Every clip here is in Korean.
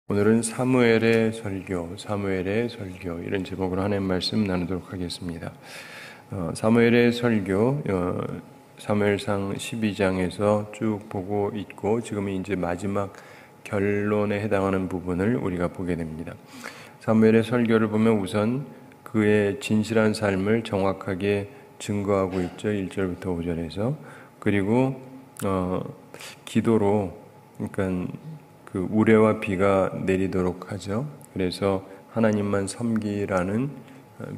오늘은 사무엘의 설교 이런 제목으로 하나님 말씀 나누도록 하겠습니다. 사무엘의 설교, 사무엘상 12장에서 쭉 보고 있고 지금은 이제 마지막 결론에 해당하는 부분을 우리가 보게 됩니다. 사무엘의 설교를 보면 우선 그의 진실한 삶을 정확하게 증거하고 있죠. 1절부터 5절에서. 그리고 기도로, 그러니까 그 우레와 비가 내리도록 하죠. 그래서 하나님만 섬기라는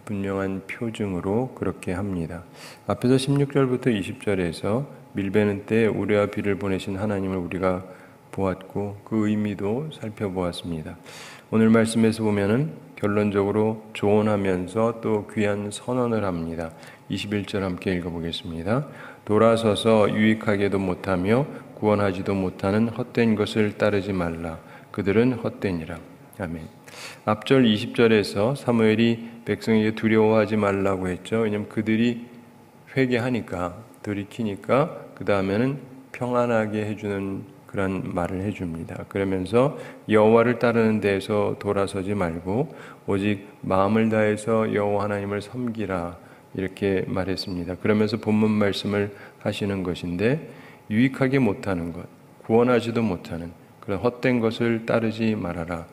분명한 표징으로 그렇게 합니다. 앞에서 16절부터 20절에서 밀베는 때에 우레와 비를 보내신 하나님을 우리가 보았고 그 의미도 살펴보았습니다. 오늘 말씀에서 보면은 결론적으로 조언하면서 또 귀한 선언을 합니다. 21절 함께 읽어보겠습니다. 돌아서서 유익하게도 못하며 구원하지도 못하는 헛된 것을 따르지 말라. 그들은 헛되니라. 아멘. 앞절 20절에서 사무엘이 백성에게 두려워하지 말라고 했죠. 왜냐하면 그들이 회개하니까, 돌이키니까 그 다음에는 평안하게 해주는 그런 말을 해줍니다. 그러면서 여호와를 따르는 데에서 돌아서지 말고 오직 마음을 다해서 여호와 하나님을 섬기라 이렇게 말했습니다. 그러면서 본문 말씀을 하시는 것인데 유익하게 못하는 것, 구원하지도 못하는 그런 헛된 것을 따르지 말아라.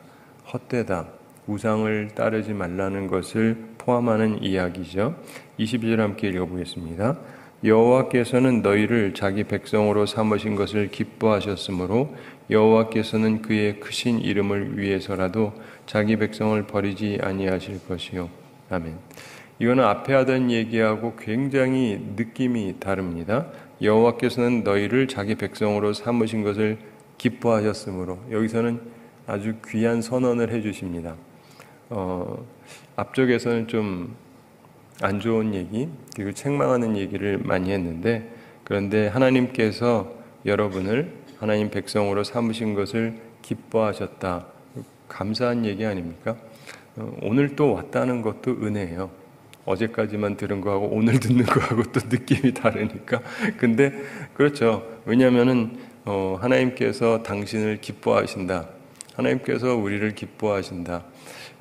헛되다, 우상을 따르지 말라는 것을 포함하는 이야기죠. 22절 함께 읽어보겠습니다. 여호와께서는 너희를 자기 백성으로 삼으신 것을 기뻐하셨으므로 여호와께서는 그의 크신 이름을 위해서라도 자기 백성을 버리지 아니하실 것이요. 아멘. 이거는 앞에 하던 얘기하고 굉장히 느낌이 다릅니다. 여호와께서는 너희를 자기 백성으로 삼으신 것을 기뻐하셨으므로, 여기서는 아주 귀한 선언을 해주십니다. 앞쪽에서는 좀 안 좋은 얘기, 그리고 책망하는 얘기를 많이 했는데, 그런데 하나님께서 여러분을 하나님 백성으로 삼으신 것을 기뻐하셨다. 감사한 얘기 아닙니까? 오늘 또 왔다는 것도 은혜예요. 어제까지만 들은 거하고 오늘 듣는 거하고 또 느낌이 다르니까. 근데 그렇죠. 왜냐하면은 하나님께서 당신을 기뻐하신다. 하나님께서 우리를 기뻐하신다.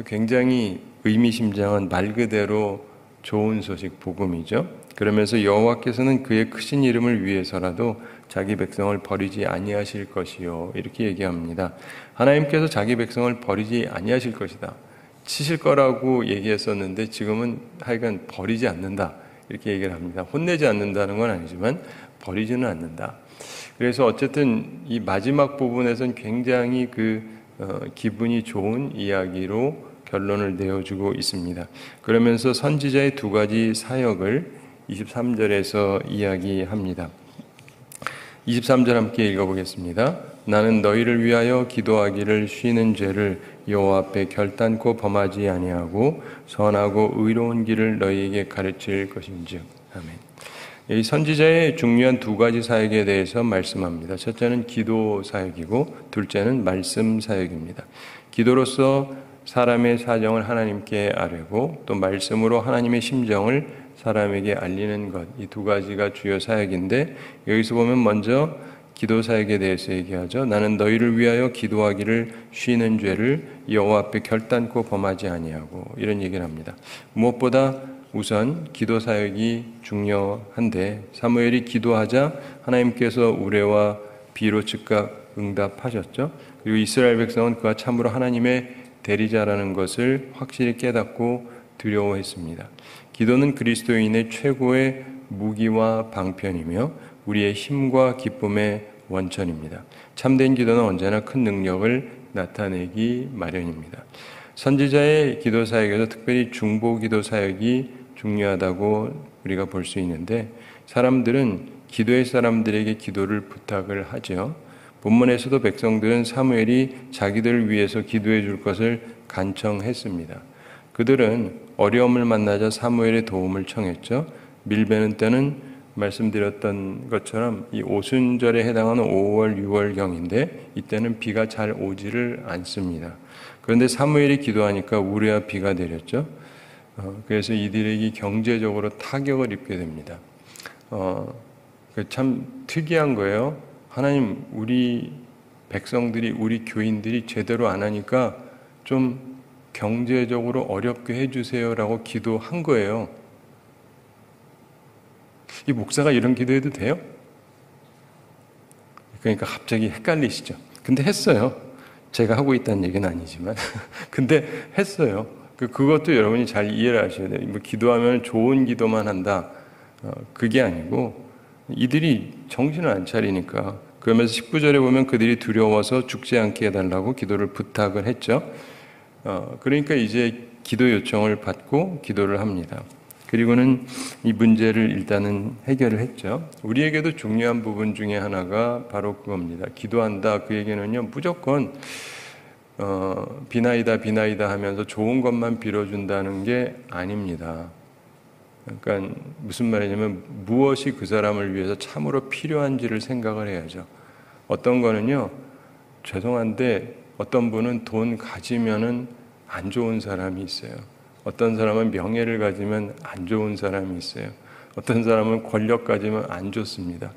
굉장히 의미심장한 말 그대로 좋은 소식, 복음이죠. 그러면서 여호와께서는 그의 크신 이름을 위해서라도 자기 백성을 버리지 아니하실 것이요. 이렇게 얘기합니다. 하나님께서 자기 백성을 버리지 아니하실 것이다. 치실 거라고 얘기했었는데 지금은 하여간 버리지 않는다. 이렇게 얘기를 합니다. 혼내지 않는다는 건 아니지만 버리지는 않는다. 그래서 어쨌든 이 마지막 부분에서는 굉장히 기분이 좋은 이야기로 결론을 내어주고 있습니다. 그러면서 선지자의 두 가지 사역을 23절에서 이야기합니다. 23절 함께 읽어보겠습니다. 나는 너희를 위하여 기도하기를 쉬는 죄를 여호와 앞에 결단코 범하지 아니하고 선하고 의로운 길을 너희에게 가르칠 것인즉. 아멘. 이 선지자의 중요한 두 가지 사역에 대해서 말씀합니다. 첫째는 기도 사역이고 둘째는 말씀 사역입니다. 기도로서 사람의 사정을 하나님께 아뢰고 또 말씀으로 하나님의 심정을 사람에게 알리는 것, 이 두 가지가 주요 사역인데 여기서 보면 먼저 기도 사역에 대해서 얘기하죠. 나는 너희를 위하여 기도하기를 쉬는 죄를 여호와 앞에 결단코 범하지 아니하고 이런 얘기를 합니다. 무엇보다 우선 기도 사역이 중요한데 사무엘이 기도하자 하나님께서 우레와 비로 즉각 응답하셨죠. 그리고 이스라엘 백성은 그가 참으로 하나님의 대리자라는 것을 확실히 깨닫고 두려워했습니다. 기도는 그리스도인의 최고의 무기와 방편이며 우리의 힘과 기쁨의 원천입니다. 참된 기도는 언제나 큰 능력을 나타내기 마련입니다. 선지자의 기도 사역에서 특별히 중보 기도 사역이 중요하다고 우리가 볼 수 있는데 사람들은 기도의 사람들에게 기도를 부탁을 하죠. 본문에서도 백성들은 사무엘이 자기들을 위해서 기도해 줄 것을 간청했습니다. 그들은 어려움을 만나자 사무엘의 도움을 청했죠. 밀베는 때는 말씀드렸던 것처럼 이 오순절에 해당하는 5월, 6월경인데 이때는 비가 잘 오지를 않습니다. 그런데 사무엘이 기도하니까 우레와 비가 내렸죠. 그래서 이들에게 경제적으로 타격을 입게 됩니다. 참 특이한 거예요. 하나님, 우리 백성들이, 우리 교인들이 제대로 안 하니까 좀 경제적으로 어렵게 해주세요라고 기도한 거예요. 이 목사가 이런 기도해도 돼요? 그러니까 갑자기 헷갈리시죠. 근데 했어요. 제가 하고 있다는 얘기는 아니지만 근데 했어요. 그것도 여러분이 잘 이해를 하셔야 돼요. 뭐 기도하면 좋은 기도만 한다, 그게 아니고 이들이 정신을 안 차리니까. 그러면서 19절에 보면 그들이 두려워서 죽지 않게 해달라고 기도를 부탁을 했죠. 그러니까 이제 기도 요청을 받고 기도를 합니다. 그리고는 이 문제를 일단은 해결을 했죠. 우리에게도 중요한 부분 중에 하나가 바로 그겁니다. 기도한다, 그 얘기는요, 무조건 비나이다 하면서 좋은 것만 빌어준다는 게 아닙니다. 그러니까 무슨 말이냐면 무엇이 그 사람을 위해서 참으로 필요한지를 생각을 해야죠. 어떤 거는요, 죄송한데 어떤 분은 돈 가지면은 안 좋은 사람이 있어요. 어떤 사람은 명예를 가지면 안 좋은 사람이 있어요. 어떤 사람은 권력 가지면 안 좋습니다.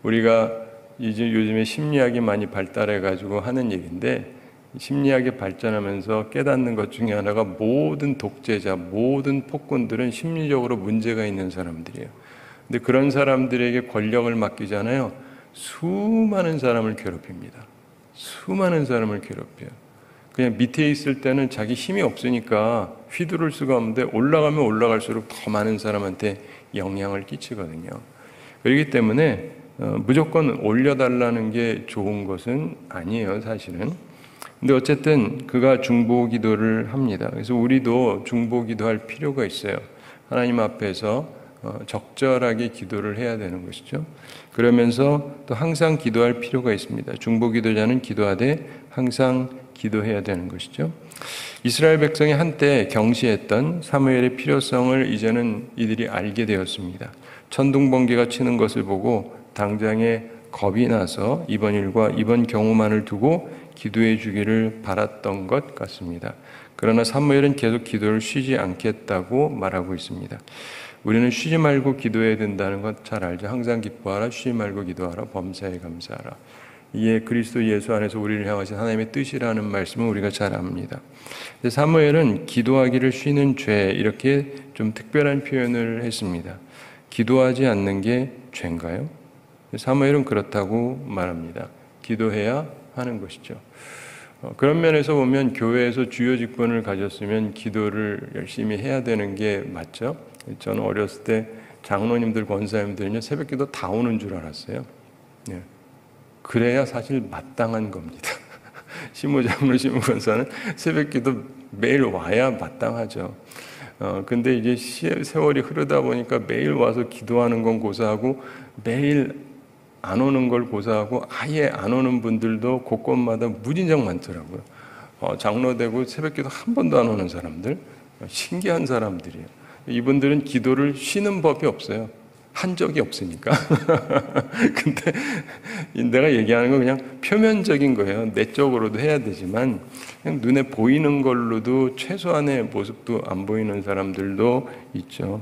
우리가 이제 요즘에 심리학이 많이 발달해 가지고 하는 얘기인데, 심리학이 발전하면서 깨닫는 것 중에 하나가 모든 독재자, 모든 폭군들은 심리적으로 문제가 있는 사람들이에요. 근데 그런 사람들에게 권력을 맡기잖아요. 수많은 사람을 괴롭힙니다. 수많은 사람을 괴롭혀요. 그냥 밑에 있을 때는 자기 힘이 없으니까 휘두를 수가 없는데 올라가면 올라갈수록 더 많은 사람한테 영향을 끼치거든요. 그렇기 때문에 무조건 올려달라는 게 좋은 것은 아니에요, 사실은. 근데 어쨌든 그가 중보 기도를 합니다. 그래서 우리도 중보 기도할 필요가 있어요. 하나님 앞에서 적절하게 기도를 해야 되는 것이죠. 그러면서 또 항상 기도할 필요가 있습니다. 중보 기도자는 기도하되 항상 기도해야 되는 것이죠. 이스라엘 백성이 한때 경시했던 사무엘의 필요성을 이제는 이들이 알게 되었습니다. 천둥번개가 치는 것을 보고 당장에 겁이 나서 이번 일과 이번 경우만을 두고 기도해 주기를 바랐던 것 같습니다. 그러나 사무엘은 계속 기도를 쉬지 않겠다고 말하고 있습니다. 우리는 쉬지 말고 기도해야 된다는 것 잘 알죠. 항상 기뻐하라, 쉬지 말고 기도하라, 범사에 감사하라. 이에 그리스도 예수 안에서 우리를 향하신 하나님의 뜻이라는 말씀을 우리가 잘 압니다. 사무엘은 기도하기를 쉬는 죄, 이렇게 좀 특별한 표현을 했습니다. 기도하지 않는 게 죄인가요? 사무엘은 그렇다고 말합니다. 기도해야 하는 것이죠. 그런 면에서 보면 교회에서 주요 직분을 가졌으면 기도를 열심히 해야 되는 게 맞죠. 저는 어렸을 때 장로님들, 권사님들은요, 새벽기도 다 오는 줄 알았어요. 예. 그래야 사실 마땅한 겁니다. 시무장로, 시무권사는 새벽기도 매일 와야 마땅하죠. 근데 이제 세월이 흐르다 보니까 매일 와서 기도하는 건 고사하고 매일 안 오는 걸 고사하고 아예 안 오는 분들도 곳곳마다 무진장 많더라고요. 장로 되고 새벽기도 한 번도 안 오는 사람들, 신기한 사람들이에요. 이분들은 기도를 쉬는 법이 없어요. 한 적이 없으니까. 근데 내가 얘기하는 건 그냥 표면적인 거예요. 내적으로도 해야 되지만 그냥 눈에 보이는 걸로도 최소한의 모습도 안 보이는 사람들도 있죠.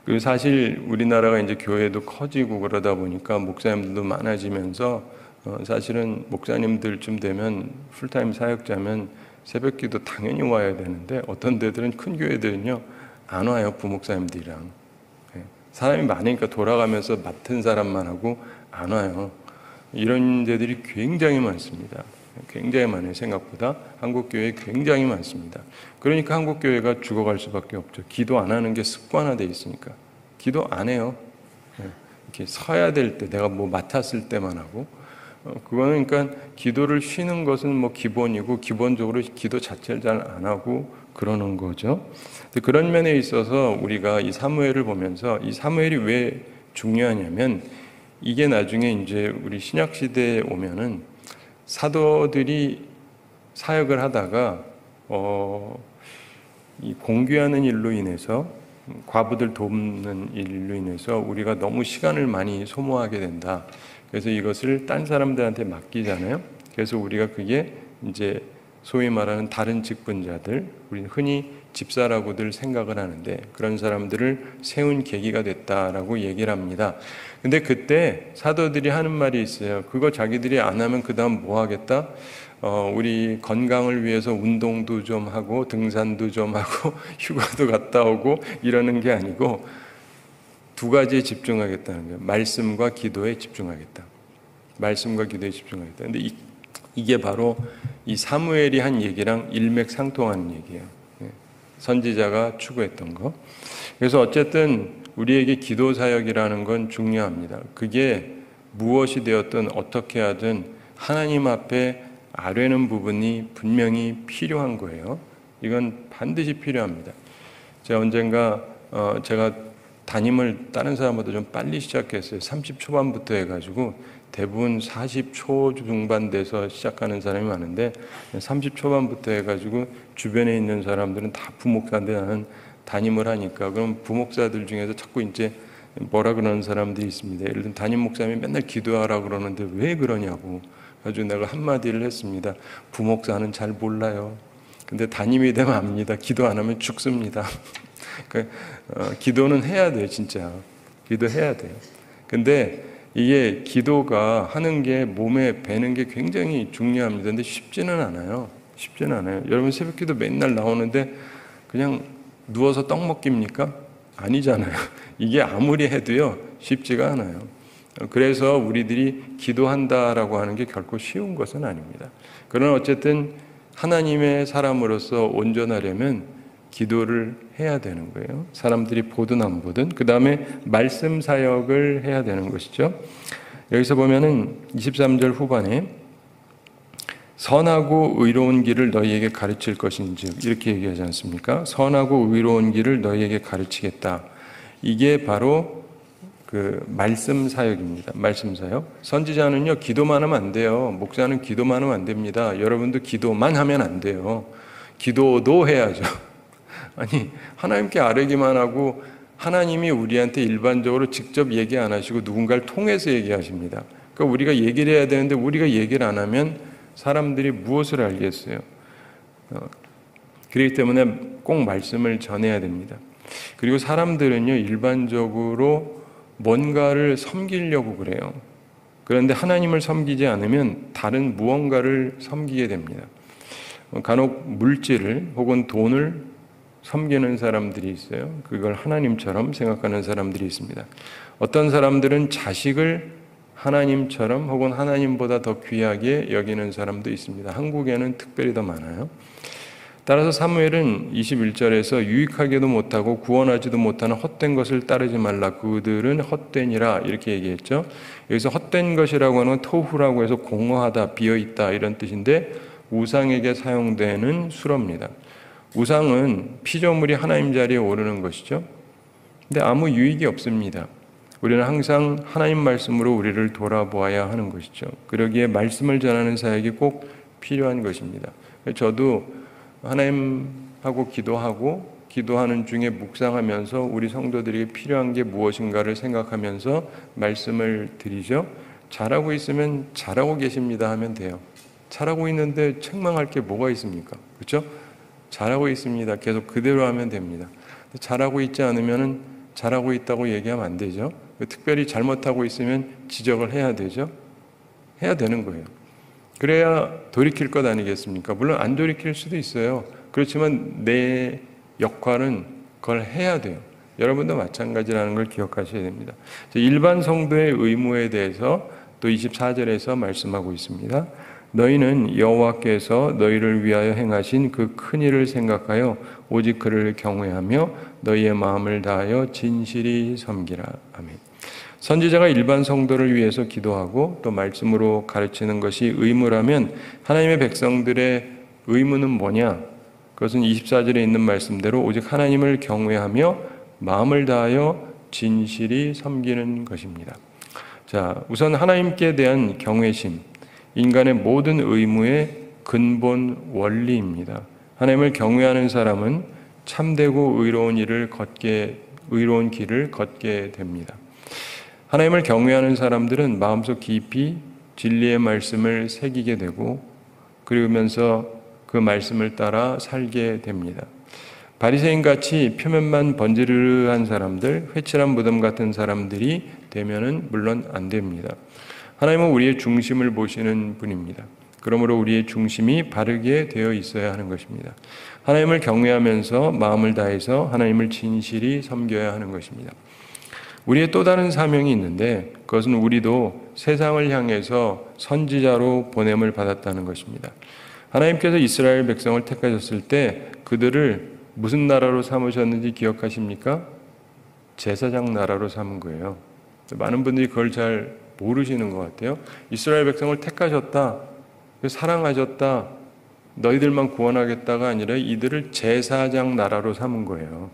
그리고 사실 우리나라가 이제 교회도 커지고 그러다 보니까 목사님들도 많아지면서 사실은 목사님들쯤 되면 풀타임 사역자면 새벽기도 당연히 와야 되는데 어떤 데들은 큰 교회들은요 안 와요. 부목사님들이랑 사람이 많으니까 돌아가면서 맡은 사람만 하고 안 와요. 이런 데들이 굉장히 많습니다. 굉장히 많아요. 생각보다 한국교회 굉장히 많습니다. 그러니까 한국교회가 죽어갈 수밖에 없죠. 기도 안 하는 게 습관화되어 있으니까. 기도 안 해요. 이렇게 서야 될 때 내가 뭐 맡았을 때만 하고 그거는 그러니까 기도를 쉬는 것은 뭐 기본이고 기본적으로 기도 자체를 잘 안 하고 그러는 거죠. 그런 면에 있어서 우리가 이 사무엘을 보면서 이 사무엘이 왜 중요하냐면 이게 나중에 이제 우리 신약 시대에 오면은 사도들이 사역을 하다가 이 공귀하는 일로 인해서 과부들 돕는 일로 인해서 우리가 너무 시간을 많이 소모하게 된다. 그래서 이것을 딴 사람들한테 맡기잖아요. 그래서 우리가 그게 이제 소위 말하는 다른 직분자들, 우리는 흔히 집사라고들 생각을 하는데 그런 사람들을 세운 계기가 됐다라고 얘기를 합니다. 근데 그때 사도들이 하는 말이 있어요. 그거 자기들이 안 하면 그 다음 뭐 하겠다? 우리 건강을 위해서 운동도 좀 하고 등산도 좀 하고 휴가도 갔다 오고 이러는 게 아니고 두 가지에 집중하겠다는 거예요. 말씀과 기도에 집중하겠다. 말씀과 기도에 집중하겠다. 근데 이게 바로 이 사무엘이 한 얘기랑 일맥상통하는 얘기예요. 선지자가 추구했던 거. 그래서 어쨌든 우리에게 기도 사역이라는 건 중요합니다. 그게 무엇이 되었든 어떻게 하든 하나님 앞에 아뢰는 부분이 분명히 필요한 거예요. 이건 반드시 필요합니다. 제가 언젠가 제가 담임을 다른 사람보다 좀 빨리 시작했어요. 30 초반부터 해가지고 대부분 40 초중반 돼서 시작하는 사람이 많은데 30 초반부터 해가지고 주변에 있는 사람들은 다 부목사인데 나는 담임을 하니까 그럼 부목사들 중에서 자꾸 이제 뭐라 그러는 사람들이 있습니다. 예를 들면 담임 목사님이 맨날 기도하라 그러는데 왜 그러냐고. 그래가지고 내가 한마디를 했습니다. 부목사는 잘 몰라요. 근데 담임이 되면 압니다. 기도 안 하면 죽습니다. 기도는 해야 돼요, 진짜. 기도해야 돼요. 근데 이게 기도가 하는 게 몸에 배는 게 굉장히 중요합니다. 근데 쉽지는 않아요. 쉽지는 않아요. 여러분 새벽 기도 맨날 나오는데 그냥 누워서 떡 먹깁니까? 아니잖아요. 이게 아무리 해도요, 쉽지가 않아요. 그래서 우리들이 기도한다라고 하는 게 결코 쉬운 것은 아닙니다. 그러나 어쨌든 하나님의 사람으로서 온전하려면 기도를 해야 되는 거예요. 사람들이 보든 안 보든. 그 다음에 말씀 사역을 해야 되는 것이죠. 여기서 보면은 23절 후반에 선하고 의로운 길을 너희에게 가르칠 것인즉 이렇게 얘기하지 않습니까? 선하고 의로운 길을 너희에게 가르치겠다. 이게 바로 그 말씀 사역입니다. 말씀 사역. 선지자는요, 기도만 하면 안 돼요. 목사는 기도만 하면 안 됩니다. 여러분도 기도만 하면 안 돼요. 기도도 해야죠. 아니, 하나님께 아뢰기만 하고 하나님이 우리한테 일반적으로 직접 얘기 안 하시고 누군가를 통해서 얘기하십니다. 그러니까 우리가 얘기를 해야 되는데 우리가 얘기를 안 하면 사람들이 무엇을 알겠어요? 그렇기 때문에 꼭 말씀을 전해야 됩니다. 그리고 사람들은요, 일반적으로 뭔가를 섬기려고 그래요. 그런데 하나님을 섬기지 않으면 다른 무언가를 섬기게 됩니다. 간혹 물질을 혹은 돈을 섬기는 사람들이 있어요. 그걸 하나님처럼 생각하는 사람들이 있습니다. 어떤 사람들은 자식을 하나님처럼 혹은 하나님보다 더 귀하게 여기는 사람도 있습니다. 한국에는 특별히 더 많아요. 따라서 사무엘은 21절에서 유익하게도 못하고 구원하지도 못하는 헛된 것을 따르지 말라. 그들은 헛되니라 이렇게 얘기했죠. 여기서 헛된 것이라고 하는 건 토후라고 해서 공허하다, 비어있다 이런 뜻인데 우상에게 사용되는 수로입니다. 우상은 피조물이 하나님 자리에 오르는 것이죠. 근데 아무 유익이 없습니다. 우리는 항상 하나님 말씀으로 우리를 돌아보아야 하는 것이죠. 그러기에 말씀을 전하는 사역이 꼭 필요한 것입니다. 저도 하나님하고 기도하는 중에 묵상하면서 우리 성도들에게 필요한 게 무엇인가를 생각하면서 말씀을 드리죠. 잘하고 있으면 잘하고 계십니다 하면 돼요. 잘하고 있는데 책망할 게 뭐가 있습니까? 그렇죠? 잘하고 있습니다. 계속 그대로 하면 됩니다. 잘하고 있지 않으면 잘하고 있다고 얘기하면 안 되죠. 특별히 잘못하고 있으면 지적을 해야 되죠. 해야 되는 거예요. 그래야 돌이킬 것 아니겠습니까? 물론 안 돌이킬 수도 있어요. 그렇지만 내 역할은 그걸 해야 돼요. 여러분도 마찬가지라는 걸 기억하셔야 됩니다. 일반 성도의 의무에 대해서 또 24절에서 말씀하고 있습니다. 너희는 여호와께서 너희를 위하여 행하신 그 큰 일을 생각하여 오직 그를 경외하며 너희의 마음을 다하여 진실이 섬기라. 아멘. 선지자가 일반 성도를 위해서 기도하고 또 말씀으로 가르치는 것이 의무라면 하나님의 백성들의 의무는 뭐냐? 그것은 24절에 있는 말씀대로 오직 하나님을 경외하며 마음을 다하여 진실이 섬기는 것입니다. 자, 우선 하나님께 대한 경외심, 인간의 모든 의무의 근본 원리입니다. 하나님을 경외하는 사람은 참되고 의로운 길을 걷게 됩니다. 하나님을 경외하는 사람들은 마음속 깊이 진리의 말씀을 새기게 되고 그러면서 그 말씀을 따라 살게 됩니다. 바리새인같이 표면만 번지르르한 사람들, 회칠한 무덤 같은 사람들이 되면은 물론 안 됩니다. 하나님은 우리의 중심을 보시는 분입니다. 그러므로 우리의 중심이 바르게 되어 있어야 하는 것입니다. 하나님을 경외하면서 마음을 다해서 하나님을 진실히 섬겨야 하는 것입니다. 우리의 또 다른 사명이 있는데 그것은 우리도 세상을 향해서 선지자로 보냄을 받았다는 것입니다. 하나님께서 이스라엘 백성을 택하셨을 때 그들을 무슨 나라로 삼으셨는지 기억하십니까? 제사장 나라로 삼은 거예요. 많은 분들이 그걸 잘 모르시는 것 같아요. 이스라엘 백성을 택하셨다, 사랑하셨다, 너희들만 구원하겠다가 아니라 이들을 제사장 나라로 삼은 거예요.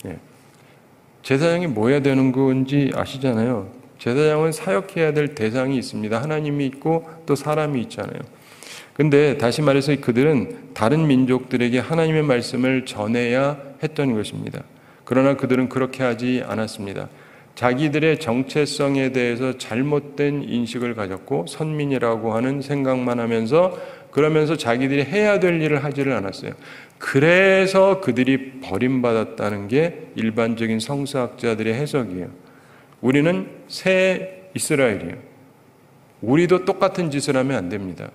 예. 제사장이 뭐 해야 되는 건지 아시잖아요. 제사장은 사역해야 될 대상이 있습니다. 하나님이 있고 또 사람이 있잖아요. 근데 다시 말해서 그들은 다른 민족들에게 하나님의 말씀을 전해야 했던 것입니다. 그러나 그들은 그렇게 하지 않았습니다. 자기들의 정체성에 대해서 잘못된 인식을 가졌고 선민이라고 하는 생각만 하면서 그러면서 자기들이 해야 될 일을 하지를 않았어요. 그래서 그들이 버림받았다는 게 일반적인 성서학자들의 해석이에요. 우리는 새 이스라엘이에요. 우리도 똑같은 짓을 하면 안 됩니다.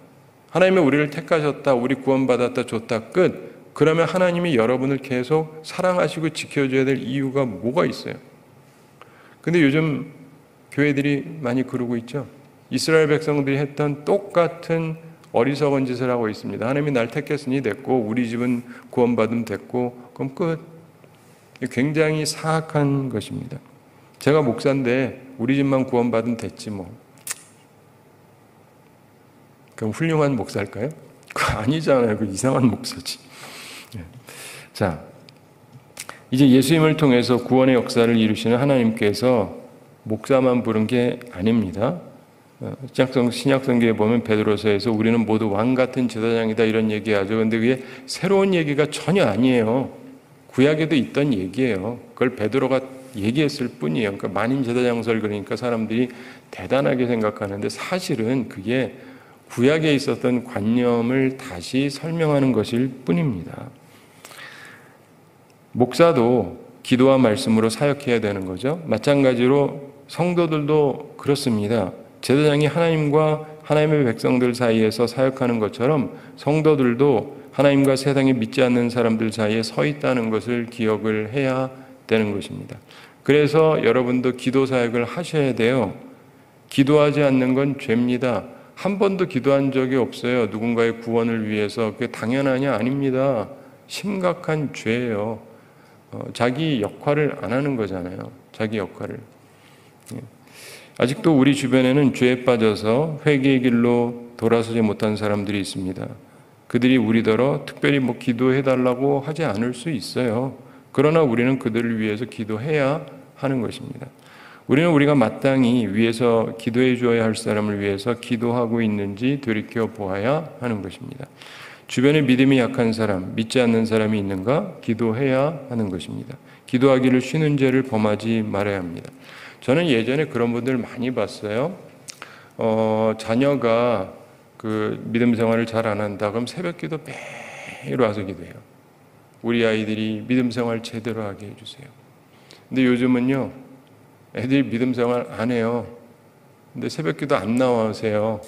하나님이 우리를 택하셨다, 우리 구원받았다, 좋다, 끝. 그러면 하나님이 여러분을 계속 사랑하시고 지켜줘야 될 이유가 뭐가 있어요? 근데 요즘 교회들이 많이 그러고 있죠. 이스라엘 백성들이 했던 똑같은 어리석은 짓을 하고 있습니다. 하나님이 날 택했으니 됐고 우리 집은 구원받으면 됐고 그럼 끝. 굉장히 사악한 것입니다. 제가 목사인데 우리 집만 구원받으면 됐지 뭐. 그럼 훌륭한 목사일까요? 그거 아니잖아요. 그 이상한 목사지. 자, 이제 예수님을 통해서 구원의 역사를 이루시는 하나님께서 목사만 부른 게 아닙니다. 신약성경에 보면 베드로서에서 우리는 모두 왕 같은 제사장이다 이런 얘기하죠. 그런데 그게 새로운 얘기가 전혀 아니에요. 구약에도 있던 얘기예요. 그걸 베드로가 얘기했을 뿐이에요. 그러니까 만인 제사장설 그러니까 사람들이 대단하게 생각하는데 사실은 그게 구약에 있었던 관념을 다시 설명하는 것일 뿐입니다. 목사도 기도와 말씀으로 사역해야 되는 거죠. 마찬가지로 성도들도 그렇습니다. 제사장이 하나님과 하나님의 백성들 사이에서 사역하는 것처럼 성도들도 하나님과 세상에 믿지 않는 사람들 사이에 서 있다는 것을 기억을 해야 되는 것입니다. 그래서 여러분도 기도 사역을 하셔야 돼요. 기도하지 않는 건 죄입니다. 한 번도 기도한 적이 없어요. 누군가의 구원을 위해서. 그게 당연하냐? 아닙니다. 심각한 죄예요. 자기 역할을 안 하는 거잖아요. 자기 역할을. 아직도 우리 주변에는 죄에 빠져서 회개의 길로 돌아서지 못한 사람들이 있습니다. 그들이 우리더러 특별히 뭐 기도해달라고 하지 않을 수 있어요. 그러나 우리는 그들을 위해서 기도해야 하는 것입니다. 우리는 우리가 마땅히 위해서 기도해 주어야 할 사람을 위해서 기도하고 있는지 돌이켜 보아야 하는 것입니다. 주변에 믿음이 약한 사람, 믿지 않는 사람이 있는가? 기도해야 하는 것입니다. 기도하기를 쉬는 죄를 범하지 말아야 합니다. 저는 예전에 그런 분들 많이 봤어요. 자녀가 그 믿음 생활을 잘 안 한다. 그럼 새벽 기도 매일 와서 기도해요. 우리 아이들이 믿음 생활 제대로 하게 해주세요. 근데 요즘은요, 애들이 믿음 생활 안 해요. 근데 새벽 기도 안 나와세요.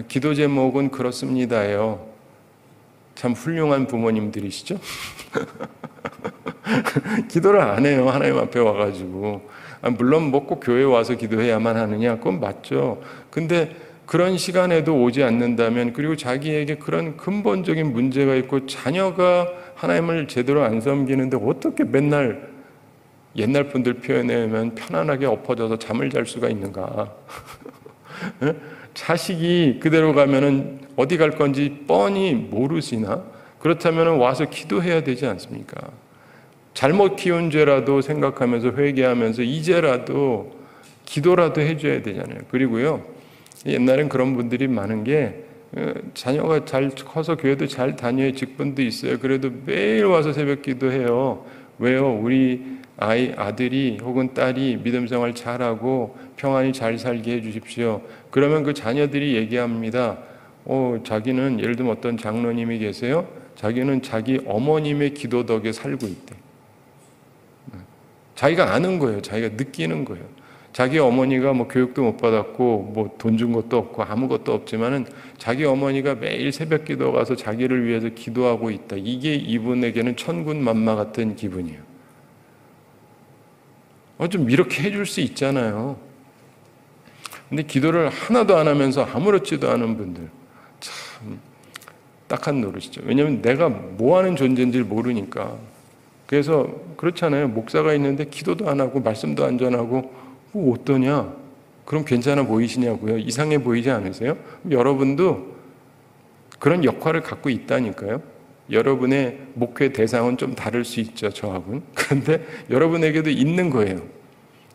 기도 제목은 그렇습니다요. 참 훌륭한 부모님들이시죠? 기도를 안 해요. 하나님 앞에 와가지고. 물론 뭐 꼭 교회 와서 기도해야만 하느냐? 그건 맞죠. 근데 그런 시간에도 오지 않는다면, 그리고 자기에게 그런 근본적인 문제가 있고 자녀가 하나님을 제대로 안 섬기는데 어떻게 맨날 옛날 분들 표현하면 편안하게 엎어져서 잠을 잘 수가 있는가? 자식이 그대로 가면은 어디 갈 건지 뻔히 모르시나? 그렇다면 와서 기도해야 되지 않습니까? 잘못 키운 죄라도 생각하면서 회개하면서 이제라도 기도라도 해줘야 되잖아요. 그리고요, 옛날엔 그런 분들이 많은 게 자녀가 잘 커서 교회도 잘 다녀요. 직분도 있어요. 그래도 매일 와서 새벽 기도해요. 왜요? 우리 아들이 혹은 딸이 믿음 생활 잘하고 평안히 잘 살게 해주십시오. 그러면 그 자녀들이 얘기합니다. 자기는 예를 들면 어떤 장로님이 계세요. 자기는 자기 어머님의 기도 덕에 살고 있대. 자기가 아는 거예요. 자기가 느끼는 거예요. 자기 어머니가 뭐 교육도 못 받았고 뭐 돈 준 것도 없고 아무것도 없지만은 자기 어머니가 매일 새벽 기도 가서 자기를 위해서 기도하고 있다. 이게 이분에게는 천군만마 같은 기분이에요. 좀 이렇게 해줄 수 있잖아요. 근데 기도를 하나도 안 하면서 아무렇지도 않은 분들 참 딱한 노릇이죠. 왜냐하면 내가 뭐 하는 존재인지 모르니까. 그래서 그렇잖아요. 목사가 있는데 기도도 안 하고 말씀도 안 전하고 뭐 어떠냐? 그럼 괜찮아 보이시냐고요? 이상해 보이지 않으세요? 여러분도 그런 역할을 갖고 있다니까요. 여러분의 목회 대상은 좀 다를 수 있죠, 저하고는. 그런데 여러분에게도 있는 거예요.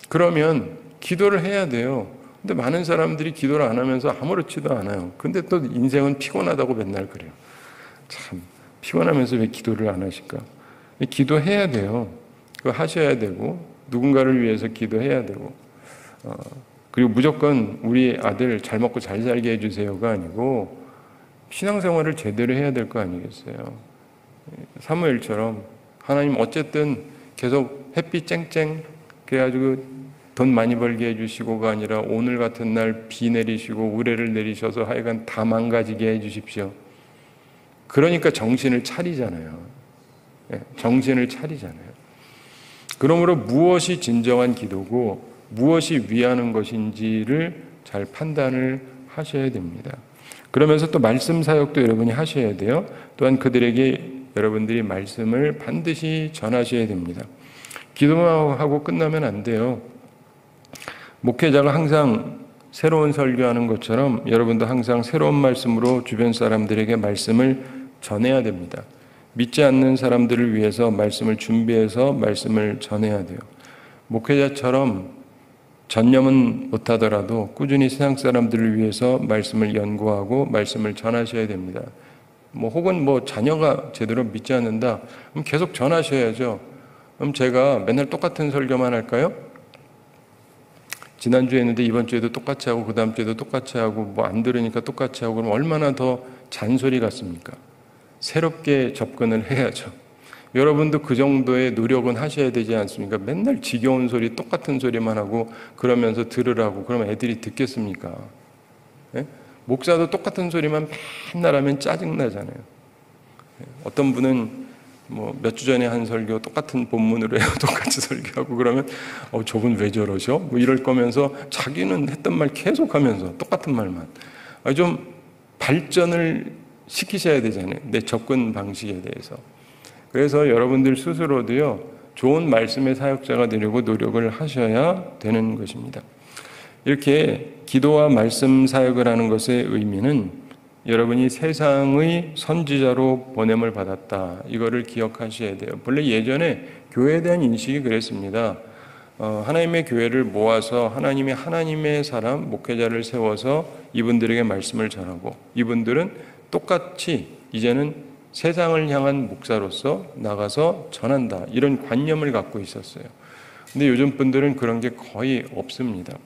그러면 기도를 해야 돼요. 근데 많은 사람들이 기도를 안 하면서 아무렇지도 않아요. 근데 또 인생은 피곤하다고 맨날 그래요. 참 피곤하면서 왜 기도를 안 하실까? 기도해야 돼요. 그거 하셔야 되고 누군가를 위해서 기도해야 되고 그리고 무조건 우리 아들 잘 먹고 잘 살게 해주세요가 아니고 신앙생활을 제대로 해야 될 거 아니겠어요. 사무엘처럼 하나님 어쨌든 계속 햇빛 쨍쨍 그래가지고 돈 많이 벌게 해주시고가 아니라 오늘 같은 날 비 내리시고 우레를 내리셔서 하여간 다 망가지게 해주십시오. 그러니까 정신을 차리잖아요. 정신을 차리잖아요. 그러므로 무엇이 진정한 기도고 무엇이 위하는 것인지를 잘 판단을 하셔야 됩니다. 그러면서 또 말씀 사역도 여러분이 하셔야 돼요. 또한 그들에게 여러분들이 말씀을 반드시 전하셔야 됩니다. 기도만 하고 끝나면 안 돼요. 목회자가 항상 새로운 설교하는 것처럼 여러분도 항상 새로운 말씀으로 주변 사람들에게 말씀을 전해야 됩니다. 믿지 않는 사람들을 위해서 말씀을 준비해서 말씀을 전해야 돼요. 목회자처럼 전념은 못하더라도 꾸준히 세상 사람들을 위해서 말씀을 연구하고 말씀을 전하셔야 됩니다. 혹은 자녀가 제대로 믿지 않는다, 그럼 계속 전하셔야죠. 그럼 제가 맨날 똑같은 설교만 할까요? 지난주에 했는데 이번 주에도 똑같이 하고 그 다음 주에도 똑같이 하고 안 들으니까 똑같이 하고 그럼 얼마나 더 잔소리 같습니까? 새롭게 접근을 해야죠. 여러분도 그 정도의 노력은 하셔야 되지 않습니까? 맨날 지겨운 소리 똑같은 소리만 하고 그러면서 들으라고 그러면 애들이 듣겠습니까? 네? 목사도 똑같은 소리만 맨날 하면 짜증나잖아요. 어떤 분은 몇 주 전에 한 설교 똑같은 본문으로 해요. 똑같이 설교하고 그러면 저분 왜 저러죠? 이럴 거면서 자기는 했던 말 계속 하면서 똑같은 말만. 좀 발전을 시키셔야 되잖아요. 내 접근 방식에 대해서. 그래서 여러분들 스스로도요, 좋은 말씀의 사역자가 되려고 노력을 하셔야 되는 것입니다. 이렇게 기도와 말씀 사역을 하는 것의 의미는 여러분이 세상의 선지자로 보냄을 받았다. 이거를 기억하셔야 돼요. 본래 예전에 교회에 대한 인식이 그랬습니다. 하나님의 교회를 모아서 하나님의 사람, 목회자를 세워서 이분들에게 말씀을 전하고 이분들은 똑같이 이제는 세상을 향한 목사로서 나가서 전한다. 이런 관념을 갖고 있었어요. 근데 요즘 분들은 그런 게 거의 없습니다.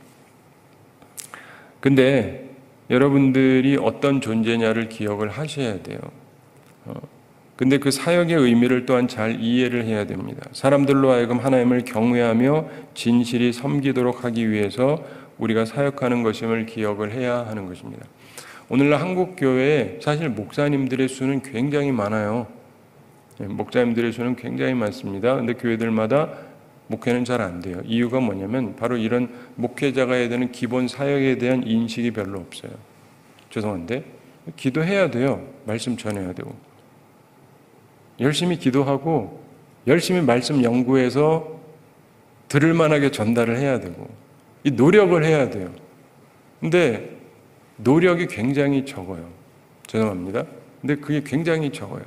근데 여러분들이 어떤 존재냐를 기억을 하셔야 돼요. 근데 그 사역의 의미를 또한 잘 이해를 해야 됩니다. 사람들로 하여금 하나님을 경외하며 진실히 섬기도록 하기 위해서 우리가 사역하는 것임을 기억을 해야 하는 것입니다. 오늘날 한국교회에 사실 목사님들의 수는 굉장히 많아요. 목사님들의 수는 굉장히 많습니다. 근데 교회들마다 목회는 잘 안 돼요. 이유가 뭐냐면 바로 이런 목회자가 해야 되는 기본 사역에 대한 인식이 별로 없어요. 죄송한데 기도해야 돼요. 말씀 전해야 되고 열심히 기도하고 열심히 말씀 연구해서 들을 만하게 전달을 해야 되고 이 노력을 해야 돼요. 근데 노력이 굉장히 적어요. 죄송합니다. 근데 그게 굉장히 적어요.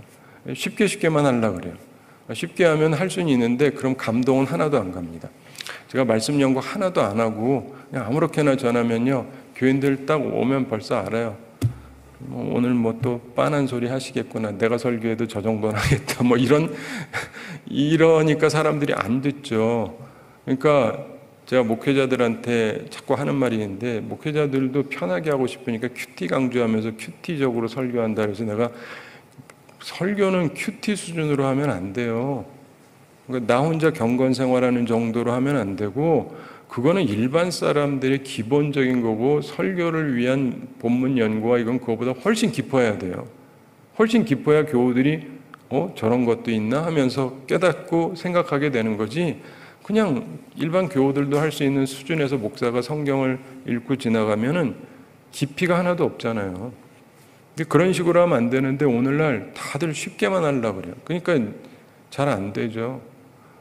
쉽게만 하려고 그래요. 쉽게 하면 할 수는 있는데 그럼 감동은 하나도 안 갑니다. 제가 말씀 연구 하나도 안 하고 그냥 아무렇게나 전하면요, 교인들 딱 오면 벌써 알아요. 오늘 또 빤한 소리 하시겠구나. 내가 설교해도 저 정도는 하겠다. 이러니까 사람들이 안 듣죠. 그러니까 제가 목회자들한테 자꾸 하는 말이 있는데, 목회자들도 편하게 하고 싶으니까 큐티 강조하면서 큐티적으로 설교한다 그래서 내가 설교는 큐티 수준으로 하면 안 돼요. 그러니까 나 혼자 경건 생활하는 정도로 하면 안 되고, 그거는 일반 사람들의 기본적인 거고, 설교를 위한 본문 연구와 이건 그거보다 훨씬 깊어야 돼요. 훨씬 깊어야 교우들이 저런 것도 있나 하면서 깨닫고 생각하게 되는 거지, 그냥 일반 교우들도 할 수 있는 수준에서 목사가 성경을 읽고 지나가면은 깊이가 하나도 없잖아요. 그런 식으로 하면 안 되는데 오늘날 다들 쉽게만 하려고 그래요. 그러니까 잘 안 되죠.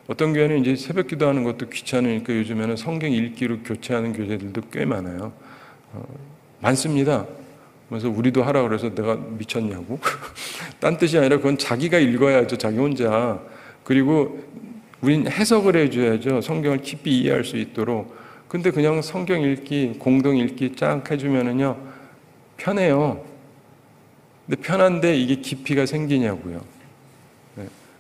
어떤 교회는 이제 새벽 기도하는 것도 귀찮으니까 요즘에는 성경 읽기로 교체하는 교회들도 꽤 많아요. 많습니다. 그래서 우리도 하라 그래서 내가 미쳤냐고. 딴 뜻이 아니라 그건 자기가 읽어야죠. 자기 혼자. 그리고 우린 해석을 해줘야죠. 성경을 깊이 이해할 수 있도록. 근데 그냥 성경 읽기, 공동 읽기 쫙 해주면은요, 편해요. 근데 편한데 이게 깊이가 생기냐고요.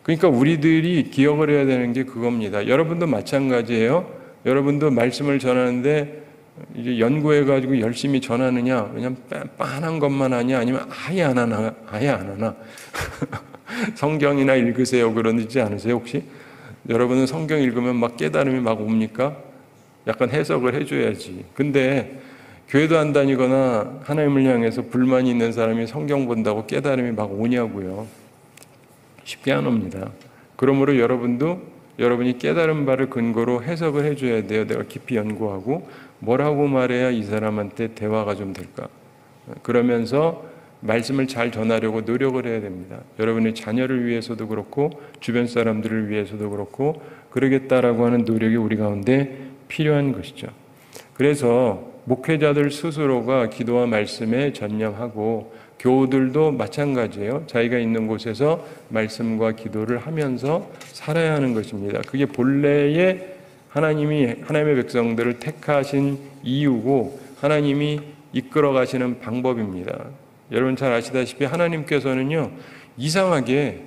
그러니까 우리들이 기억을 해야 되는 게 그겁니다. 여러분도 마찬가지예요. 여러분도 말씀을 전하는데 이제 연구해가지고 열심히 전하느냐, 그냥 빤한 것만 하냐, 아니면 아예 안 하나. 성경이나 읽으세요. 그러지 않으세요, 혹시? 여러분은 성경 읽으면 막 깨달음이 막 옵니까? 약간 해석을 해줘야지. 근데 교회도 안 다니거나 하나님을 향해서 불만이 있는 사람이 성경 본다고 깨달음이 막 오냐고요. 쉽게 안 옵니다. 그러므로 여러분도 여러분이 깨달은 바를 근거로 해석을 해줘야 돼요. 내가 깊이 연구하고 뭐라고 말해야 이 사람한테 대화가 좀 될까? 그러면서 말씀을 잘 전하려고 노력을 해야 됩니다. 여러분의 자녀를 위해서도 그렇고 주변 사람들을 위해서도 그렇고 그러겠다라고 하는 노력이 우리 가운데 필요한 것이죠. 그래서 목회자들 스스로가 기도와 말씀에 전념하고 교우들도 마찬가지예요. 자기가 있는 곳에서 말씀과 기도를 하면서 살아야 하는 것입니다. 그게 본래의 하나님의 백성들을 택하신 이유고 하나님이 이끌어 가시는 방법입니다. 여러분 잘 아시다시피 하나님께서는요, 이상하게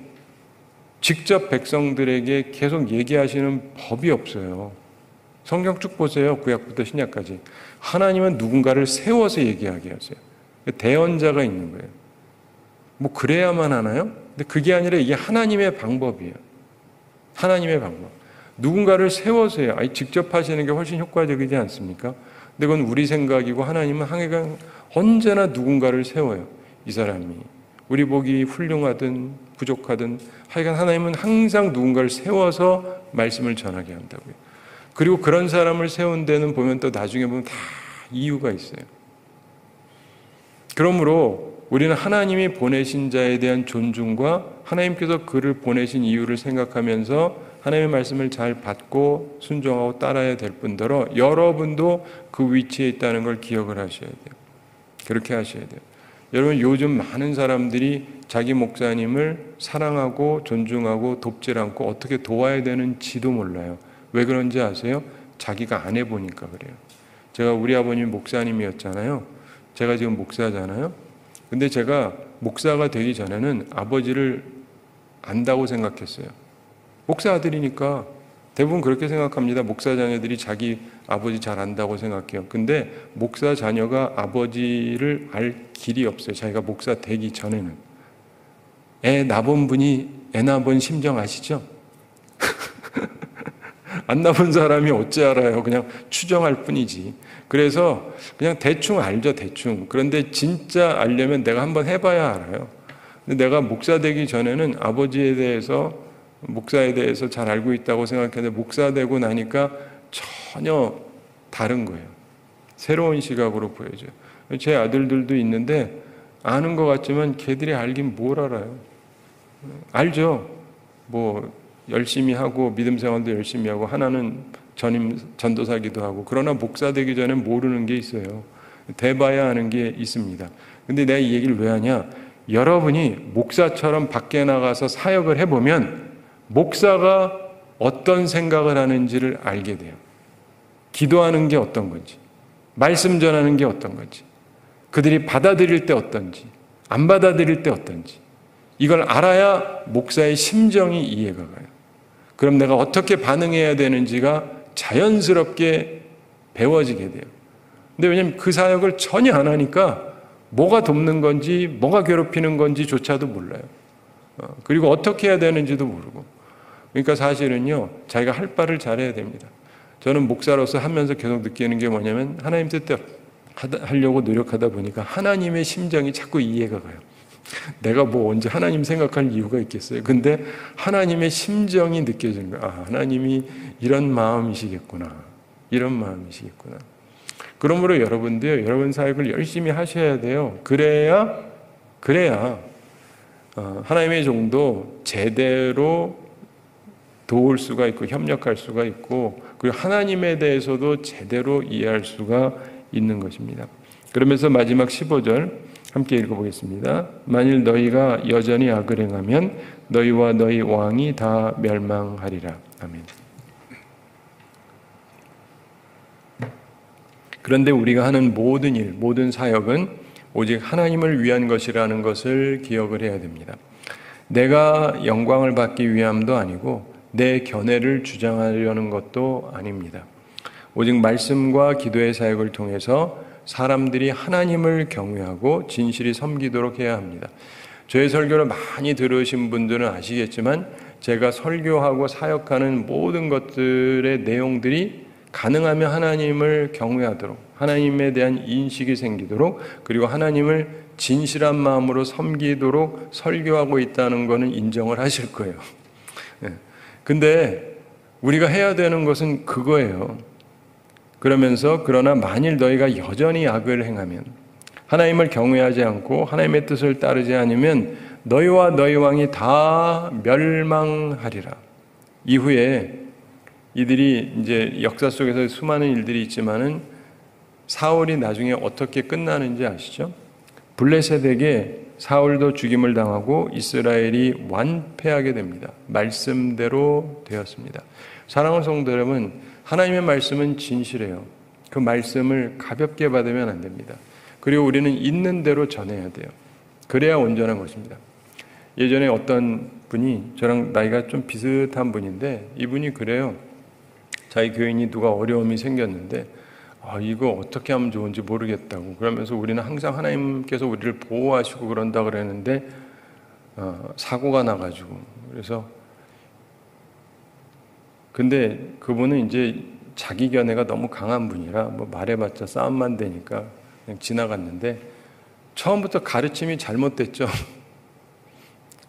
직접 백성들에게 계속 얘기하시는 법이 없어요. 성경 쭉 보세요. 구약부터 신약까지. 하나님은 누군가를 세워서 얘기하게 하세요. 대언자가 있는 거예요. 뭐 그래야만 하나요? 근데 그게 아니라 이게 하나님의 방법이에요. 하나님의 방법. 누군가를 세워서요. 직접 하시는 게 훨씬 효과적이지 않습니까? 근데 그건 우리 생각이고 하나님은 항상 언제나 누군가를 세워요. 이 사람이 우리 보기 훌륭하든 부족하든 하여간 하나님은 항상 누군가를 세워서 말씀을 전하게 한다고요. 그리고 그런 사람을 세운 데는 보면 또 나중에 보면 다 이유가 있어요. 그러므로 우리는 하나님이 보내신 자에 대한 존중과 하나님께서 그를 보내신 이유를 생각하면서 하나님의 말씀을 잘 받고 순종하고 따라야 될 뿐더러 여러분도 그 위치에 있다는 걸 기억을 하셔야 돼요. 그렇게 하셔야 돼요. 여러분 요즘 많은 사람들이 자기 목사님을 사랑하고 존중하고 돕질 않고 어떻게 도와야 되는지도 몰라요. 왜 그런지 아세요? 자기가 안 해보니까 그래요. 제가 우리 아버님이 목사님이었잖아요. 제가 지금 목사잖아요. 근데 제가 목사가 되기 전에는 아버지를 안다고 생각했어요. 목사 아들이니까 대부분 그렇게 생각합니다. 목사 자녀들이 자기 아버지 잘 안다고 생각해요. 근데 목사 자녀가 아버지를 알 길이 없어요. 자기가 목사 되기 전에는. 애 낳은 분이 애 낳은 심정 아시죠? 안 낳은 사람이 어찌 알아요. 그냥 추정할 뿐이지. 그래서 그냥 대충 알죠. 대충. 그런데 진짜 알려면 내가 한번 해봐야 알아요. 근데 내가 목사 되기 전에는 아버지에 대해서 목사에 대해서 잘 알고 있다고 생각했는데 목사 되고 나니까 전혀 다른 거예요. 새로운 시각으로 보여져요. 제 아들들도 있는데 아는 것 같지만 걔들이 알긴 뭘 알아요. 알죠. 뭐 열심히 하고 믿음 생활도 열심히 하고 하나는 전도사기도 하고 그러나 목사 되기 전에 모르는 게 있어요. 대봐야 하는 게 있습니다. 근데 내가 이 얘기를 왜 하냐? 여러분이 목사처럼 밖에 나가서 사역을 해보면 목사가 어떤 생각을 하는지를 알게 돼요. 기도하는 게 어떤 건지, 말씀 전하는 게 어떤 건지, 그들이 받아들일 때 어떤지, 안 받아들일 때 어떤지, 이걸 알아야 목사의 심정이 이해가 가요. 그럼 내가 어떻게 반응해야 되는지가 자연스럽게 배워지게 돼요. 근데 왜냐하면 그 사역을 전혀 안 하니까 뭐가 돕는 건지 뭐가 괴롭히는 건지조차도 몰라요. 그리고 어떻게 해야 되는지도 모르고. 그러니까 사실은요, 자기가 할 바를 잘해야 됩니다. 저는 목사로서 하면서 계속 느끼는 게 뭐냐면 하나님 뜻대로 하려고 노력하다 보니까 하나님의 심정이 자꾸 이해가 가요. 내가 뭐 언제 하나님 생각할 이유가 있겠어요. 근데 하나님의 심정이 느껴지는 거예요. 아, 하나님이 이런 마음이시겠구나. 이런 마음이시겠구나. 그러므로 여러분도요, 여러분 사역을 열심히 하셔야 돼요. 그래야 하나님의 종도 제대로 도울 수가 있고 협력할 수가 있고, 그리고 하나님에 대해서도 제대로 이해할 수가 있는 것입니다. 그러면서 마지막 15절 함께 읽어보겠습니다. 만일 너희가 여전히 악을 행하면 너희와 너희 왕이 다 멸망하리라. 아멘. 그런데 우리가 하는 모든 일, 모든 사역은 오직 하나님을 위한 것이라는 것을 기억을 해야 됩니다. 내가 영광을 받기 위함도 아니고 내 견해를 주장하려는 것도 아닙니다. 오직 말씀과 기도의 사역을 통해서 사람들이 하나님을 경외하고 진실이 섬기도록 해야 합니다. 저의 설교를 많이 들으신 분들은 아시겠지만 제가 설교하고 사역하는 모든 것들의 내용들이 가능하면 하나님을 경외하도록, 하나님에 대한 인식이 생기도록, 그리고 하나님을 진실한 마음으로 섬기도록 설교하고 있다는 것은 인정을 하실 거예요. 근데 우리가 해야 되는 것은 그거예요. 그러면서 그러나 만일 너희가 여전히 악을 행하면, 하나님을 경외하지 않고 하나님의 뜻을 따르지 않으면 너희와 너희 왕이 다 멸망하리라. 이후에 이들이 이제 역사 속에서 수많은 일들이 있지만은 사울이 나중에 어떻게 끝나는지 아시죠? 블레셋에게 사울도 죽임을 당하고 이스라엘이 완패하게 됩니다. 말씀대로 되었습니다. 사랑하는 성도 여러분, 하나님의 말씀은 진실해요. 그 말씀을 가볍게 받으면 안 됩니다. 그리고 우리는 있는 대로 전해야 돼요. 그래야 온전한 것입니다. 예전에 어떤 분이, 저랑 나이가 좀 비슷한 분인데 이분이 그래요. 자기 교인이 누가 어려움이 생겼는데 이거 어떻게 하면 좋은지 모르겠다고 그러면서 우리는 항상 하나님께서 우리를 보호하시고 그런다 그랬는데 사고가 나가지고, 그래서 근데 그분은 이제 자기 견해가 너무 강한 분이라 뭐 말해봤자 싸움만 되니까 그냥 지나갔는데 처음부터 가르침이 잘못됐죠.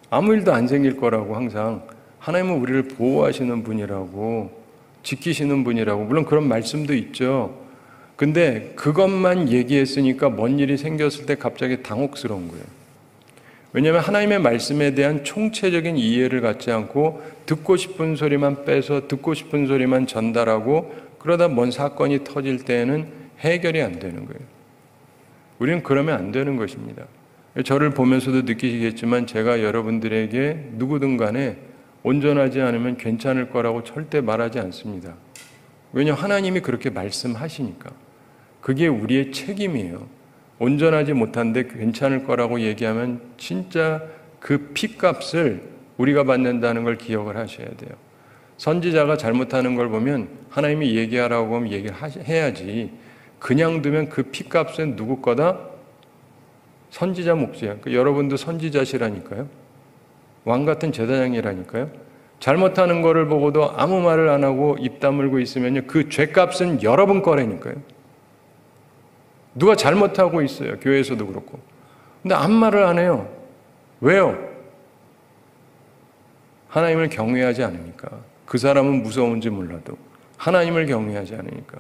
아무 일도 안 생길 거라고, 항상 하나님은 우리를 보호하시는 분이라고, 지키시는 분이라고, 물론 그런 말씀도 있죠. 근데 그것만 얘기했으니까 뭔 일이 생겼을 때 갑자기 당혹스러운 거예요. 왜냐하면 하나님의 말씀에 대한 총체적인 이해를 갖지 않고 듣고 싶은 소리만 빼서 듣고 싶은 소리만 전달하고 그러다 뭔 사건이 터질 때에는 해결이 안 되는 거예요. 우리는 그러면 안 되는 것입니다. 저를 보면서도 느끼시겠지만 제가 여러분들에게 누구든 간에 온전하지 않으면 괜찮을 거라고 절대 말하지 않습니다. 왜냐하면 하나님이 그렇게 말씀하시니까. 그게 우리의 책임이에요. 온전하지 못한데 괜찮을 거라고 얘기하면 진짜 그 피값을 우리가 받는다는 걸 기억을 하셔야 돼요. 선지자가 잘못하는 걸 보면 하나님이 얘기하라고 하면 얘기를 해야지, 그냥 두면 그 피값은 누구 거다? 선지자 몫이에요. 여러분도 선지자시라니까요. 왕 같은 제사장이라니까요. 잘못하는 거를 보고도 아무 말을 안 하고 입 다물고 있으면요, 그 죄값은 여러분 거라니까요. 누가 잘못하고 있어요. 교회에서도 그렇고. 근데 아무 말을 안 해요. 왜요? 하나님을 경외하지 않으니까. 그 사람은 무서운지 몰라도 하나님을 경외하지 않으니까.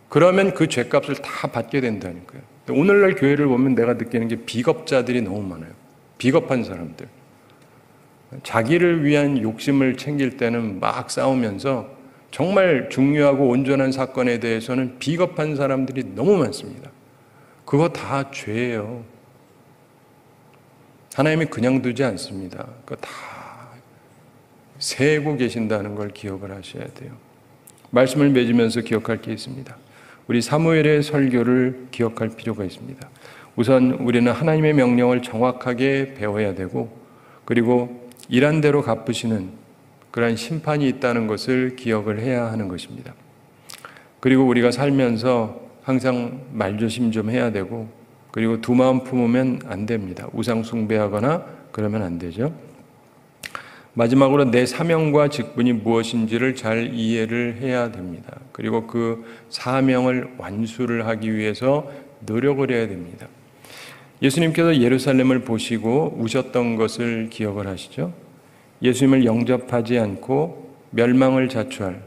그러면 그 죄값을 다 받게 된다니까요. 오늘날 교회를 보면 내가 느끼는 게 비겁자들이 너무 많아요. 비겁한 사람들. 자기를 위한 욕심을 챙길 때는 막 싸우면서 정말 중요하고 온전한 사건에 대해서는 비겁한 사람들이 너무 많습니다. 그거 다 죄예요. 하나님이 그냥 두지 않습니다. 그거 다 세고 계신다는 걸 기억을 하셔야 돼요. 말씀을 맺으면서 기억할 게 있습니다. 우리 사무엘의 설교를 기억할 필요가 있습니다. 우선 우리는 하나님의 명령을 정확하게 배워야 되고, 그리고 일한 대로 갚으시는 그러한 심판이 있다는 것을 기억을 해야 하는 것입니다. 그리고 우리가 살면서 항상 말조심 좀 해야 되고, 그리고 두 마음 품으면 안 됩니다. 우상 숭배하거나 그러면 안 되죠. 마지막으로 내 사명과 직분이 무엇인지를 잘 이해를 해야 됩니다. 그리고 그 사명을 완수를 하기 위해서 노력을 해야 됩니다. 예수님께서 예루살렘을 보시고 우셨던 것을 기억을 하시죠? 예수님을 영접하지 않고 멸망을 자초할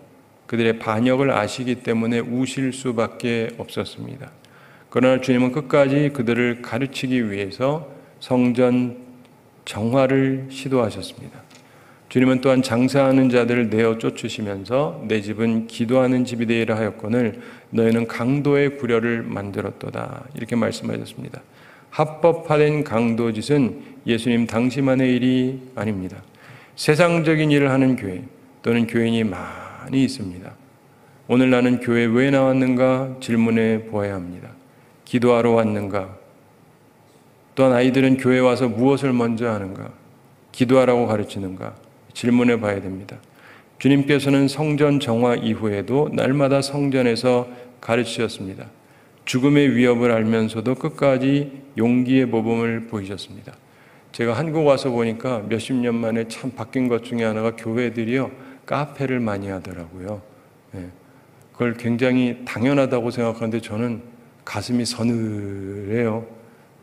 그들의 반역을 아시기 때문에 우실 수밖에 없었습니다. 그러나 주님은 끝까지 그들을 가르치기 위해서 성전 정화를 시도하셨습니다. 주님은 또한 장사하는 자들을 내어 쫓으시면서 내 집은 기도하는 집이 되리라 하였거늘 너희는 강도의 구려를 만들었도다, 이렇게 말씀하셨습니다. 합법화된 강도짓은 예수님 당시만의 일이 아닙니다. 세상적인 일을 하는 교회 또는 교인이 많이 있습니다. 오늘 나는 교회에 왜 나왔는가 질문해 보아야 합니다. 기도하러 왔는가? 또한 아이들은 교회에 와서 무엇을 먼저 하는가? 기도하라고 가르치는가? 질문해 봐야 됩니다. 주님께서는 성전 정화 이후에도 날마다 성전에서 가르치셨습니다. 죽음의 위협을 알면서도 끝까지 용기의 모범을 보이셨습니다. 제가 한국 와서 보니까 몇십 년 만에 참 바뀐 것 중에 하나가 교회들이요, 카페를 많이 하더라고요. 그걸 굉장히 당연하다고 생각하는데 저는 가슴이 서늘해요.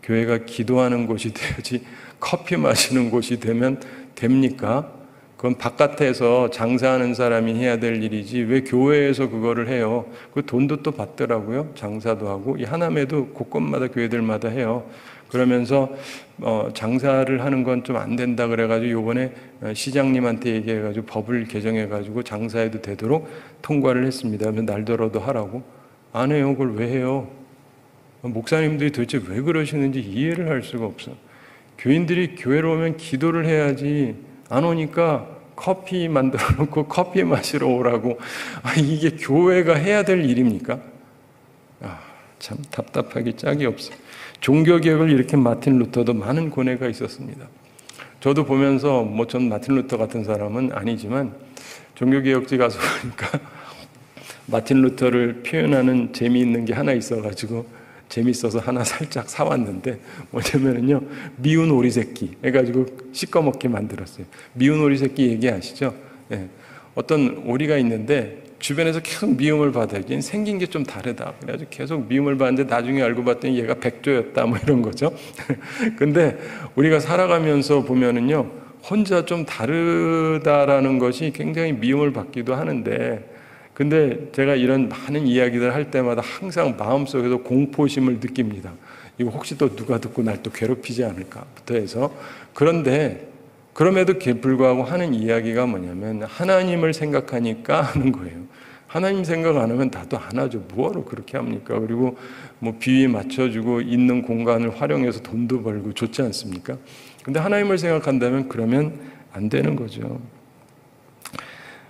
교회가 기도하는 곳이 돼야지 커피 마시는 곳이 되면 됩니까? 그건 바깥에서 장사하는 사람이 해야 될 일이지 왜 교회에서 그거를 해요? 그 돈도 또 받더라고요. 장사도 하고 이 하남에도 곳곳마다 교회들마다 해요. 그러면서 장사를 하는 건 좀 안 된다 그래가지고 요번에 시장님한테 얘기해가지고 법을 개정해가지고 장사해도 되도록 통과를 했습니다. 그러면 날더러도 하라고. 안 해요. 그걸 왜 해요? 목사님들이 도대체 왜 그러시는지 이해를 할 수가 없어. 교인들이 교회로 오면 기도를 해야지, 안 오니까 커피 만들어 놓고 커피 마시러 오라고. 이게 교회가 해야 될 일입니까? 참 답답하기 짝이 없어. 종교개혁을 이렇게 마틴 루터도 많은 고뇌가 있었습니다. 저도 보면서 전 마틴 루터 같은 사람은 아니지만 종교개혁지 가서 보니까 마틴 루터를 표현하는 재미있는 게 하나 있어가지고 재밌어서 하나 살짝 사왔는데 뭐냐면요, 미운 오리 새끼 해가지고 씻어 먹게 만들었어요. 미운 오리 새끼 얘기 아시죠? 어떤 오리가 있는데 주변에서 계속 미움을 받아요. 얘는 생긴 게 좀 다르다. 그래가지고 계속 미움을 받는데 나중에 알고 봤더니 얘가 백조였다, 뭐 이런 거죠. 근데 우리가 살아가면서 보면은요, 혼자 좀 다르다라는 것이 굉장히 미움을 받기도 하는데, 근데 제가 이런 많은 이야기들 할 때마다 항상 마음속에서 공포심을 느낍니다. 이거 혹시 또 누가 듣고 날 또 괴롭히지 않을까부터 해서. 그런데 그럼에도 불구하고 하는 이야기가 뭐냐면 하나님을 생각하니까 하는 거예요. 하나님 생각 안 하면 나도 안 하죠. 뭐하러 그렇게 합니까? 그리고 뭐 비위 맞춰주고 있는 공간을 활용해서 돈도 벌고 좋지 않습니까? 근데 하나님을 생각한다면 그러면 안 되는 거죠.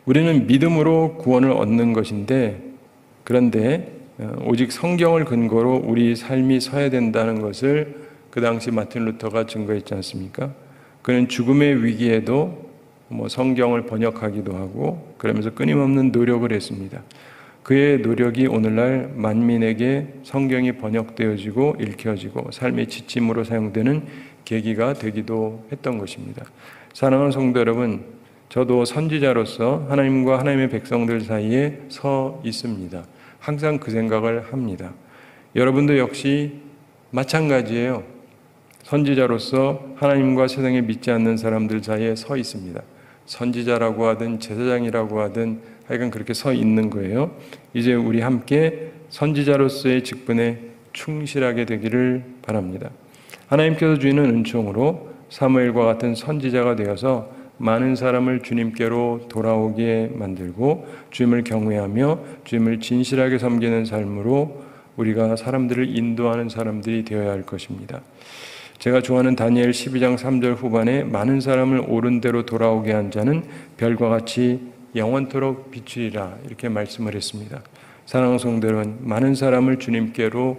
우리는 믿음으로 구원을 얻는 것인데, 그런데 오직 성경을 근거로 우리 삶이 서야 된다는 것을 그 당시 마틴 루터가 증거했지 않습니까? 그는 죽음의 위기에도 성경을 번역하기도 하고 그러면서 끊임없는 노력을 했습니다. 그의 노력이 오늘날 만민에게 성경이 번역되어지고 읽혀지고 삶의 지침으로 사용되는 계기가 되기도 했던 것입니다. 사랑하는 성도 여러분, 저도 선지자로서 하나님과 하나님의 백성들 사이에 서 있습니다. 항상 그 생각을 합니다. 여러분도 역시 마찬가지예요. 선지자로서 하나님과 세상에 믿지 않는 사람들 사이에 서 있습니다. 선지자라고 하든 제사장이라고 하든 하여간 그렇게 서 있는 거예요. 이제 우리 함께 선지자로서의 직분에 충실하게 되기를 바랍니다. 하나님께서 주시는 은총으로 사무엘과 같은 선지자가 되어서 많은 사람을 주님께로 돌아오게 만들고 주님을 경외하며 주님을 진실하게 섬기는 삶으로 우리가 사람들을 인도하는 사람들이 되어야 할 것입니다. 제가 좋아하는 다니엘 12장 3절 후반에 많은 사람을 옳은 대로 돌아오게 한 자는 별과 같이 영원토록 비추리라, 이렇게 말씀을 했습니다. 사랑하는 성도 여러분, 많은 사람을 주님께로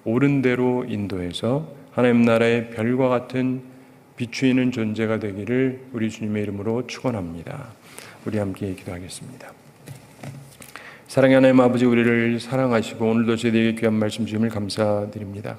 옳은 대로 인도해서 하나님 나라의 별과 같은 비추이는 존재가 되기를 우리 주님의 이름으로 축원합니다. 우리 함께 기도하겠습니다. 사랑의 하나님 아버지, 우리를 사랑하시고 오늘도 저희에게 귀한 말씀 주심을 감사드립니다.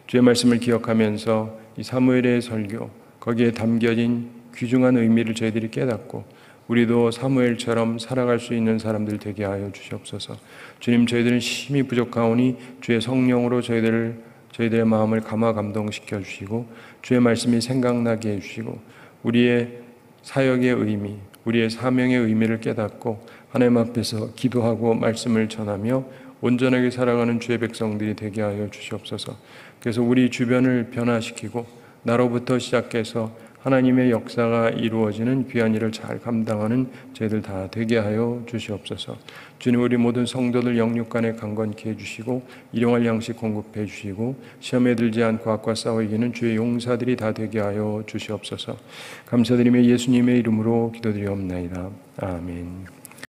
주의 말씀을 기억하면서 이 사무엘의 설교, 거기에 담겨진 귀중한 의미를 저희들이 깨닫고 우리도 사무엘처럼 살아갈 수 있는 사람들 되게 하여 주시옵소서. 주님, 저희들은 심히 부족하오니 주의 성령으로 저희들의 마음을 감화 감동시켜 주시고 주의 말씀이 생각나게 해주시고 우리의 사역의 의미, 우리의 사명의 의미를 깨닫고 하나님 앞에서 기도하고 말씀을 전하며 온전하게 살아가는 주의 백성들이 되게 하여 주시옵소서. 그래서 우리 주변을 변화시키고 나로부터 시작해서 하나님의 역사가 이루어지는 귀한 일을 잘 감당하는 저희들 다 되게 하여 주시옵소서. 주님, 우리 모든 성도들 영육간에 강건케 해주시고 일용할 양식 공급해 주시고 시험에 들지 않고 악과 싸워 이기는 주의 용사들이 다 되게 하여 주시옵소서. 감사드리며 예수님의 이름으로 기도드리옵나이다. 아멘.